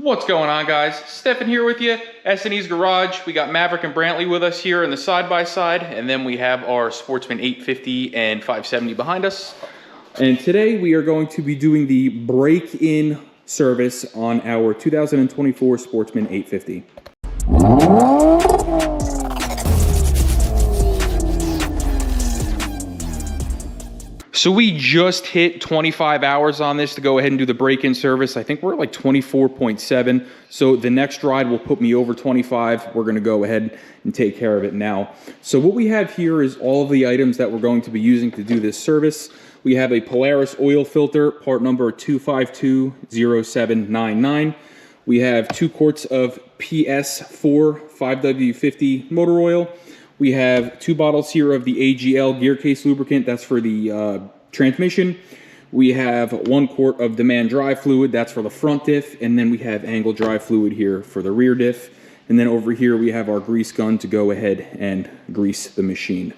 What's going on, guys? Stefan here with you, S&E's Garage. We got Maverick and Brantley with us here in the side-by-side, and then we have our Sportsman 850 and 570 behind us. And today we are going to be doing the break-in service on our 2024 Sportsman 850. So we just hit 25 hours on this to go ahead and do the break-in service. I think we're at like 24.7. So the next ride will put me over 25. We're gonna go ahead and take care of it now. So what we have here is all of the items that we're going to be using to do this service. We have a Polaris oil filter, part number 2520799. We have 2 quarts of PS4 5W50 motor oil. We have 2 bottles here of the AGL gear case lubricant. That's for the transmission. We have 1 quart of demand drive fluid. That's for the front diff. And then we have angle drive fluid here for the rear diff. And then over here we have our grease gun to go ahead and grease the machine.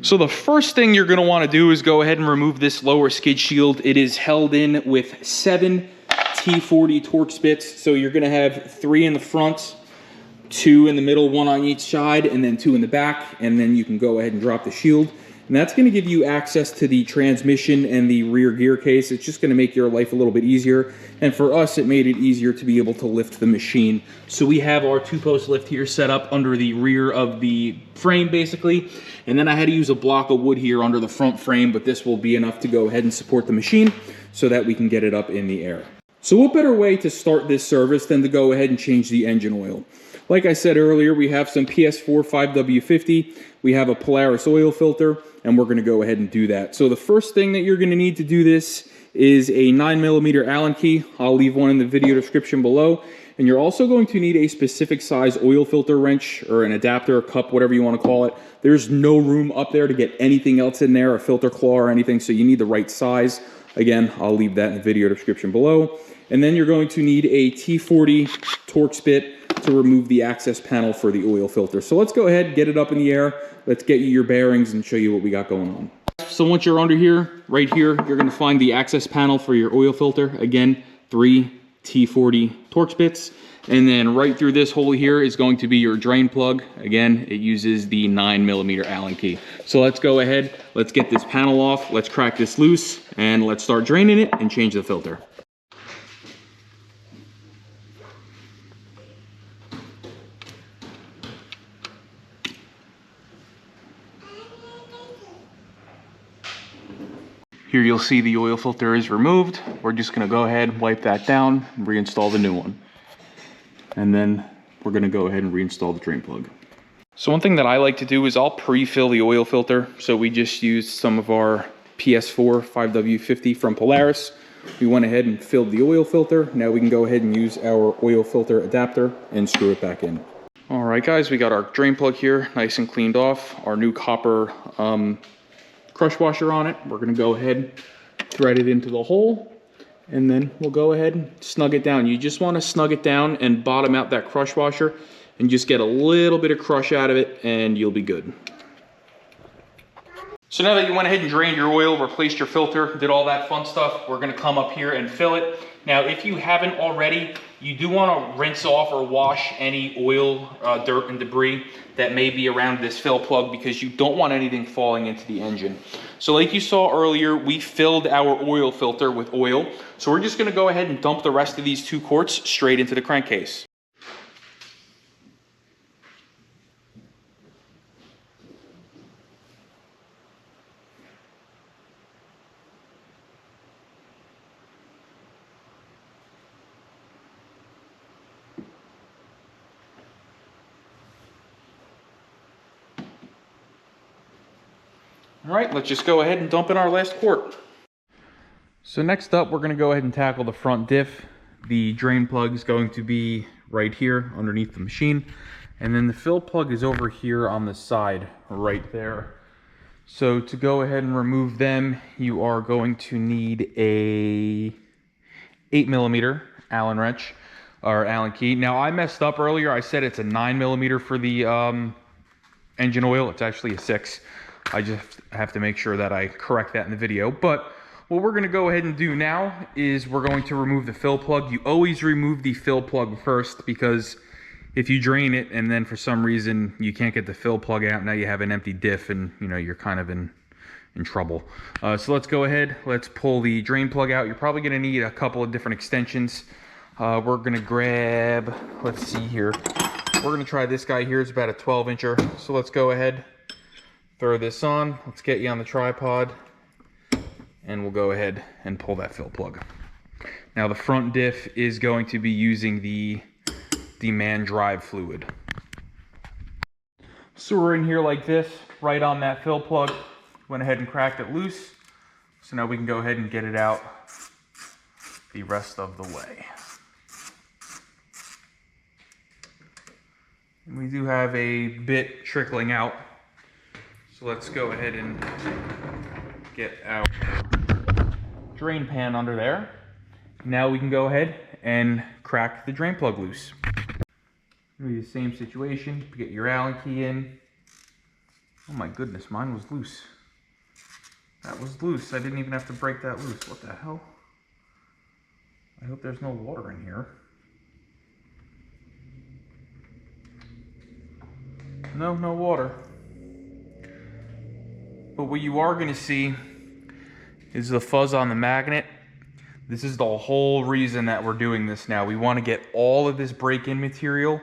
So the first thing you're going to want to do is go ahead and remove this lower skid shield. It is held in with 7 T40 Torx bits. So you're going to have 3 in the front, 2 in the middle, 1 on each side, and then 2 in the back, and then you can go ahead and drop the shield. And that's going to give you access to the transmission and the rear gear case. It's just going to make your life a little bit easier. And for us, it made it easier to be able to lift the machine. So we have our 2-post lift here set up under the rear of the frame, basically. And then I had to use a block of wood here under the front frame, but this will be enough to go ahead and support the machine so that we can get it up in the air. So what better way to start this service than to go ahead and change the engine oil? Like I said earlier, we have some PS4 5W50, we have a Polaris oil filter, and we're gonna go ahead and do that. So the first thing that you're gonna need to do this is a 9mm Allen key. I'll leave one in the video description below. And you're also going to need a specific size oil filter wrench or an adapter, a cup, whatever you wanna call it. There's no room up there to get anything else in there, a filter claw or anything, so you need the right size. Again, I'll leave that in the video description below. And then you're going to need a T40 Torx bit to remove the access panel for the oil filter. So let's go ahead, get it up in the air. Let's get you your bearings and show you what we got going on. So once you're under here, right here, you're gonna find the access panel for your oil filter. Again, 3 T40 Torx bits. And then right through this hole here is going to be your drain plug. Again, it uses the 9mm Allen key. So let's go ahead, let's get this panel off, let's crack this loose, and let's start draining it and change the filter. Here you'll see the oil filter is removed. We're just gonna go ahead, wipe that down, and reinstall the new one. And then we're gonna go ahead and reinstall the drain plug. So one thing that I like to do is I'll pre-fill the oil filter. So we just used some of our PS4 5W50 from Polaris. We went ahead and filled the oil filter. Now we can go ahead and use our oil filter adapter and screw it back in. All right, guys, we got our drain plug here, nice and cleaned off. Our new copper crush washer on it. We're gonna go ahead, thread it into the hole, and then we'll go ahead and snug it down. You just wanna snug it down and bottom out that crush washer and just get a little bit of crush out of it and you'll be good. So now that you went ahead and drained your oil, replaced your filter, did all that fun stuff, we're gonna come up here and fill it. Now, if you haven't already, you do wanna rinse off or wash any oil, dirt and debris that may be around this fill plug because you don't want anything falling into the engine. So like you saw earlier, we filled our oil filter with oil. So we're just gonna go ahead and dump the rest of these 2 quarts straight into the crankcase. All right, let's just go ahead and dump in our last quart. So next up, we're gonna go ahead and tackle the front diff. The drain plug is going to be right here underneath the machine. And then the fill plug is over here on the side, right there. So to go ahead and remove them, you are going to need a 8mm Allen wrench or Allen key. Now I messed up earlier. I said it's a 9mm for the engine oil. It's actually a 6. I just have to make sure that I correct that in the video. But what we're gonna go ahead and do now is we're going to remove the fill plug. You always remove the fill plug first, because if you drain it and then for some reason you can't get the fill plug out, now you have an empty diff and you're kind of in trouble. So let's go ahead, let's pull the drain plug out. You're probably gonna need a couple of different extensions. We're gonna grab, let's see here. We're gonna try this guy here. It's about a 12-incher. So let's go ahead, throw this on. Let's get you on the tripod and we'll go ahead and pull that fill plug. Now the front diff is going to be using the man drive fluid. So we're in here like this, right on that fill plug. Went ahead and cracked it loose. So now we can go ahead and get it out the rest of the way. And we do have a bit trickling out. So let's go ahead and get our drain pan under there. Now we can go ahead and crack the drain plug loose. Maybe the same situation, get your Allen key in. Oh my goodness, mine was loose. That was loose. I didn't even have to break that loose. What the hell? I hope there's no water in here. No, no water. But what you are going to see is the fuzz on the magnet. This is the whole reason that we're doing this now. We want to get all of this break-in material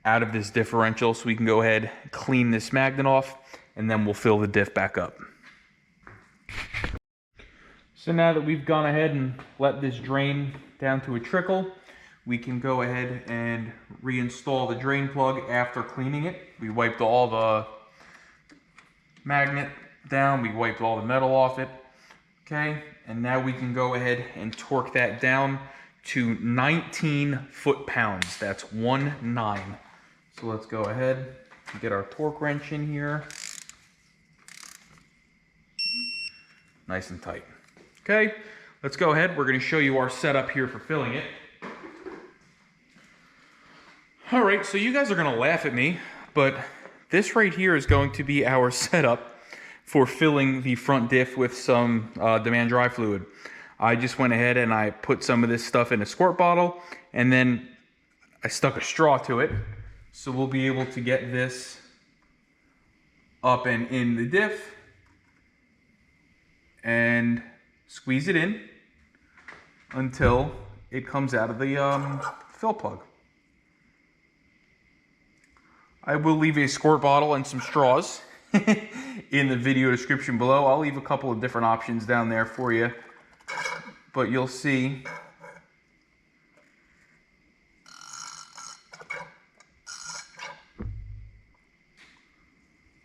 out of this differential so we can go ahead, clean this magnet off, and then we'll fill the diff back up. So now that we've gone ahead and let this drain down to a trickle, we can go ahead and reinstall the drain plug after cleaning it. We wiped all the magnet down, we wiped all the metal off it. Okay, and now we can go ahead and torque that down to 19 foot-pounds. That's 19. So let's go ahead and get our torque wrench in here. Nice and tight. Okay, let's go ahead. We're going to show you our setup here for filling it. All right, so you guys are going to laugh at me, but this right here is going to be our setup for filling the front diff with some demand dry fluid. I just went ahead and I put some of this stuff in a squirt bottle, and then I stuck a straw to it. So we'll be able to get this up and in the diff and squeeze it in until it comes out of the fill plug. I will leave a squirt bottle and some straws in the video description below. I'll leave a couple of different options down there for you, but you'll see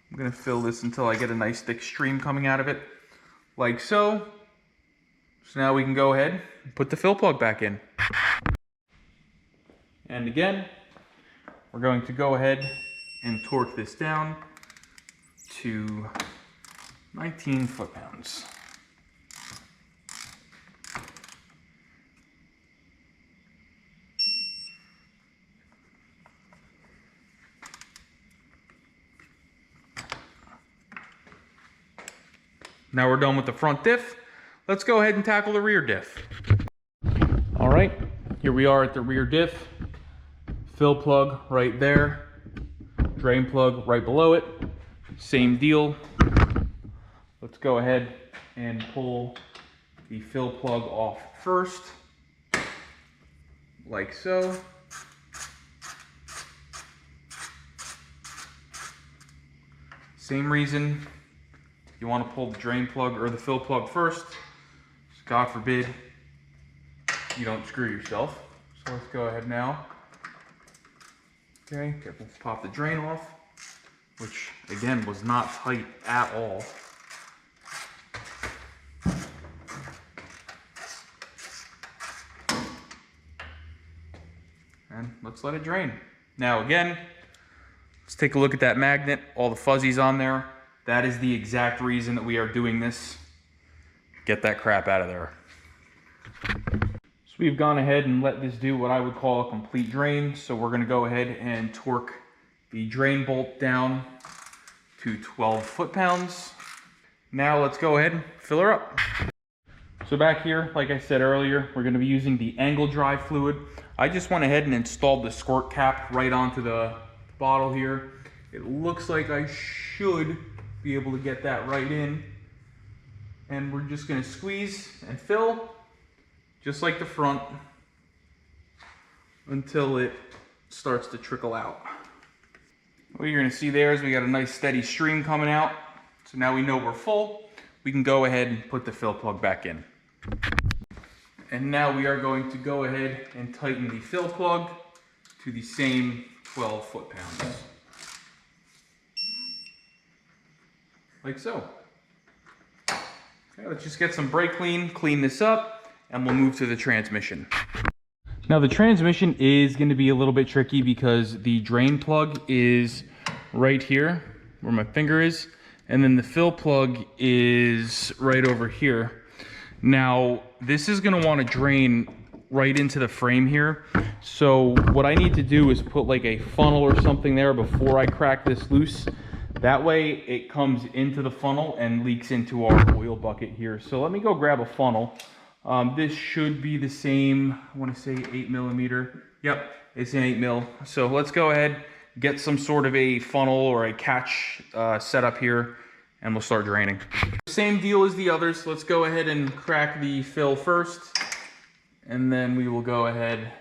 I'm going to fill this until I get a nice thick stream coming out of it, like so. So now we can go ahead and put the fill plug back in. And again, we're going to go ahead and torque this down to 19 foot-pounds. Now we're done with the front diff. Let's go ahead and tackle the rear diff. All right, here we are at the rear diff. Fill plug right there. Drain plug right below it. Same deal. Let's go ahead and pull the fill plug off first, like so. Same reason you want to pull the drain plug or the fill plug first. God forbid you don't screw yourself. So let's go ahead now. Okay, let's pop the drain off, which again was not tight at all. And let's let it drain. Now again, let's take a look at that magnet, all the fuzzies on there. That is the exact reason that we are doing this. Get that crap out of there. So we've gone ahead and let this do what I would call a complete drain. So we're gonna go ahead and torque the drain bolt down to 12 foot-pounds. Now let's go ahead and fill her up. So back here, like I said earlier, we're going to be using the angle drive fluid. I just went ahead and installed the squirt cap right onto the bottle here. It looks like I should be able to get that right in. And we're just going to squeeze and fill, just like the front, until it starts to trickle out. What you're going to see there is we got a nice steady stream coming out. So now we know we're full. We can go ahead and put the fill plug back in. And now we are going to go ahead and tighten the fill plug to the same 12 foot-pounds. Like so. Okay, let's just get some brake clean this up, and we'll move to the transmission. Now the transmission is going to be a little bit tricky because the drain plug is right here where my finger is, and then the fill plug is right over here. Now this is going to want to drain right into the frame here, so what I need to do is put like a funnel or something there before I crack this loose. That way it comes into the funnel and leaks into our oil bucket here. So let me go grab a funnel. This should be the same, I want to say 8mm. Yep, it's an 8mm. So let's go ahead, get some sort of a funnel or a catch set up here, and we'll start draining. Same deal as the others. Let's go ahead and crack the fill first, and then we will go ahead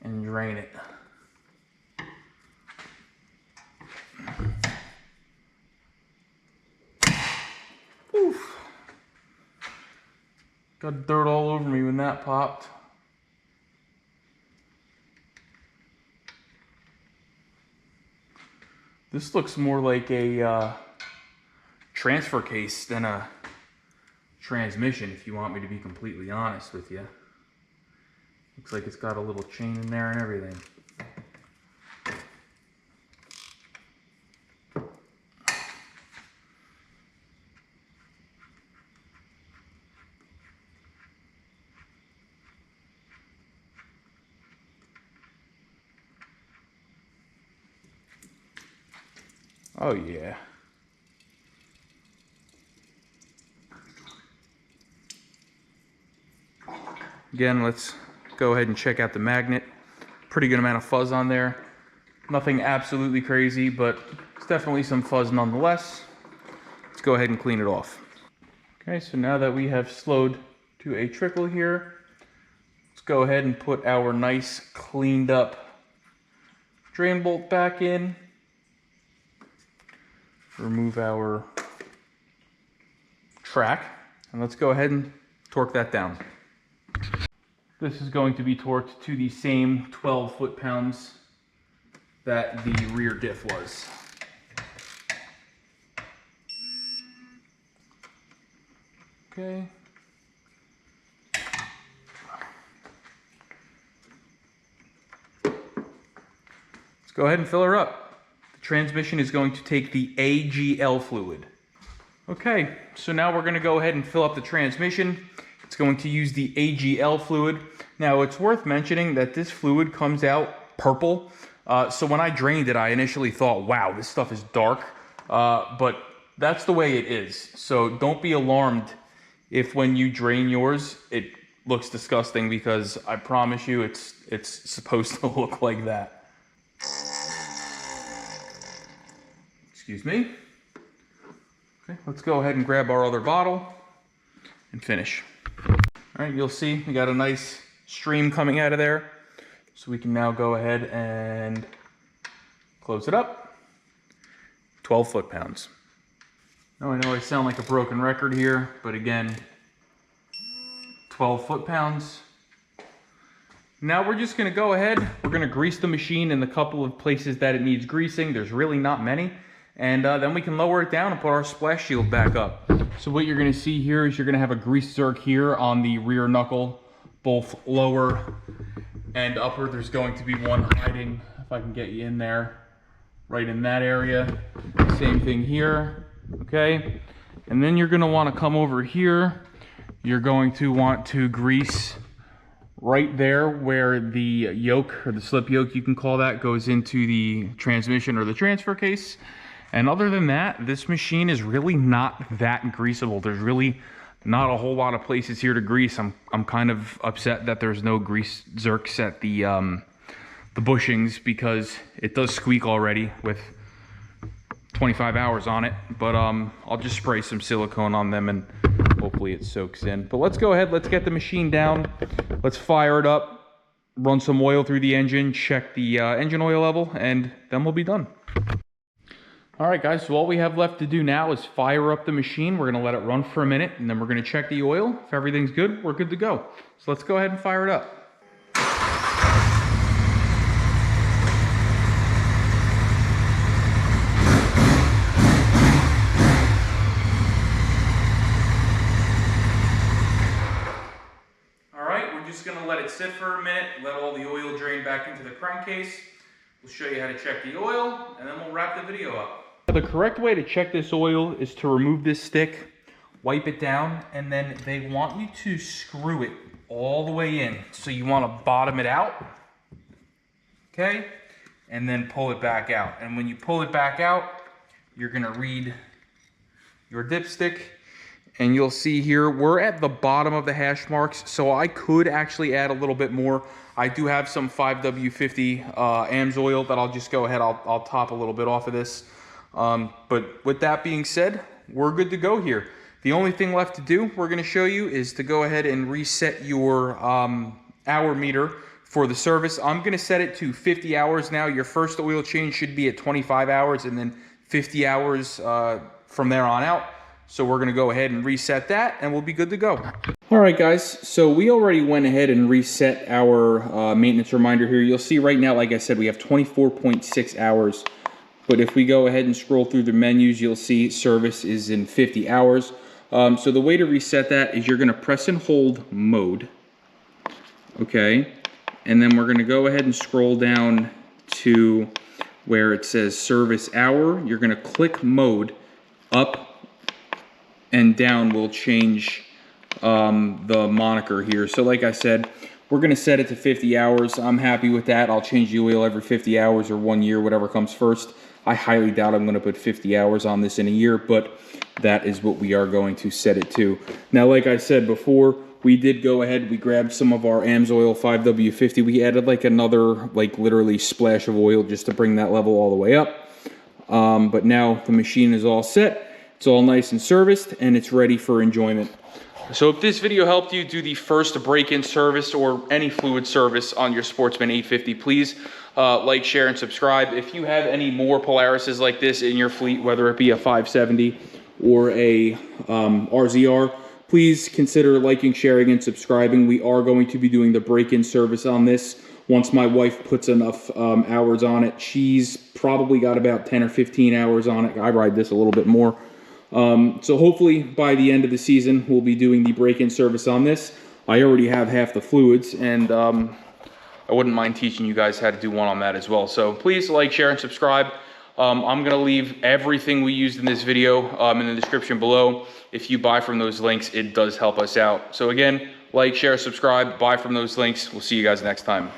and drain it. Oof. Got dirt all over me when that popped. This looks more like a transfer case than a transmission, if you want me to be completely honest with you. Looks like it's got a little chain in there and everything. Oh yeah. Again, let's go ahead and check out the magnet. Pretty good amount of fuzz on there. Nothing absolutely crazy, but it's definitely some fuzz nonetheless. Let's go ahead and clean it off. Okay, so now that we have slowed to a trickle here, let's go ahead and put our nice cleaned up drain bolt back in. Remove our track, and let's go ahead and torque that down. This is going to be torqued to the same 12 foot-pounds that the rear diff was. Okay. Let's go ahead and fill her up. Transmission is going to take the AGL fluid. Okay, so now we're going to go ahead and fill up the transmission. It's going to use the AGL fluid. Now it's worth mentioning that this fluid comes out purple. So when I drained it, I initially thought, wow, this stuff is dark. But that's the way it is. So don't be alarmed if when you drain yours, it looks disgusting, because I promise you it's supposed to look like that. Excuse me. Okay, let's go ahead and grab our other bottle and finish. All right, you'll see we got a nice stream coming out of there. So we can now go ahead and close it up. 12 foot-pounds. Now I know I sound like a broken record here, but again, 12 foot-pounds. Now we're just gonna go ahead, we're gonna grease the machine in the couple of places that it needs greasing. There's really not many. And then we can lower it down and put our splash shield back up. So what you're gonna see here is you're gonna have a grease zerk here on the rear knuckle, both lower and upper. There's going to be one hiding, if I can get you in there, right in that area. Same thing here, okay? And then you're gonna wanna come over here. You're going to want to grease right there where the yoke, or the slip yoke you can call that, goes into the transmission or the transfer case. And other than that, this machine is really not that greasable. There's really Not a whole lot of places here to grease. I'm kind of upset that there's no grease zerks at the bushings, because it does squeak already with 25 hours on it. But I'll just spray some silicone on them and hopefully it soaks in. But let's go ahead, let's get the machine down, let's fire it up, run some oil through the engine, check the engine oil level, and then we'll be done. All right, guys, so all we have left to do now is fire up the machine. We're gonna let it run for a minute, and then we're gonna check the oil. If everything's good, we're good to go. So let's go ahead and fire it up. All right, we're just gonna let it sit for a minute, let all the oil drain back into the crankcase. We'll show you how to check the oil, and then we'll wrap the video up. The correct way to check this oil is to remove this stick, wipe it down, and then they want you to screw it all the way in. So you want to bottom it out, okay? And then pull it back out. And when you pull it back out, you're gonna read your dipstick, and you'll see here, we're at the bottom of the hash marks, so I could actually add a little bit more. I do have some 5W50 AMS oil that I'll just go ahead, I'll top a little bit off of this. But with that being said, we're good to go here. The only thing left to do, we're gonna show you, is to go ahead and reset your hour meter for the service. I'm gonna set it to 50 hours now. Your first oil change should be at 25 hours and then 50 hours from there on out. So we're gonna go ahead and reset that and we'll be good to go. All right, guys, so we already went ahead and reset our maintenance reminder here. You'll see right now, like I said, we have 24.6 hours. But if we go ahead and scroll through the menus, you'll see service is in 50 hours. So the way to reset that is you're gonna press and hold mode, okay? And then we're gonna go ahead and scroll down to where it says service hour. You're gonna click mode. Up and down will change the moniker here. So like I said, we're gonna set it to 50 hours. I'm happy with that. I'll change the oil every 50 hours or 1 year, whatever comes first. I highly doubt I'm gonna put 50 hours on this in a year, but that is what we are going to set it to. Now, like I said before, we did go ahead, we grabbed some of our AMS oil 5W50. We added like another, like literally splash of oil just to bring that level all the way up. But now the machine is all set. It's all nice and serviced and it's ready for enjoyment. So if this video helped you do the first break-in service or any fluid service on your Sportsman 850, please like, share, and subscribe. If you have any more Polarises like this in your fleet, whether it be a 570 or a RZR, please consider liking, sharing, and subscribing. We are going to be doing the break-in service on this. Once my wife puts enough hours on it, she's probably got about 10 or 15 hours on it. I ride this a little bit more. So hopefully by the end of the season, we'll be doing the break-in service on this. I already have half the fluids, and I wouldn't mind teaching you guys how to do one on that as well. So please like, share, and subscribe. I'm gonna leave everything we used in this video in the description below. If you buy from those links, it does help us out. So again, like, share, subscribe, buy from those links. We'll see you guys next time.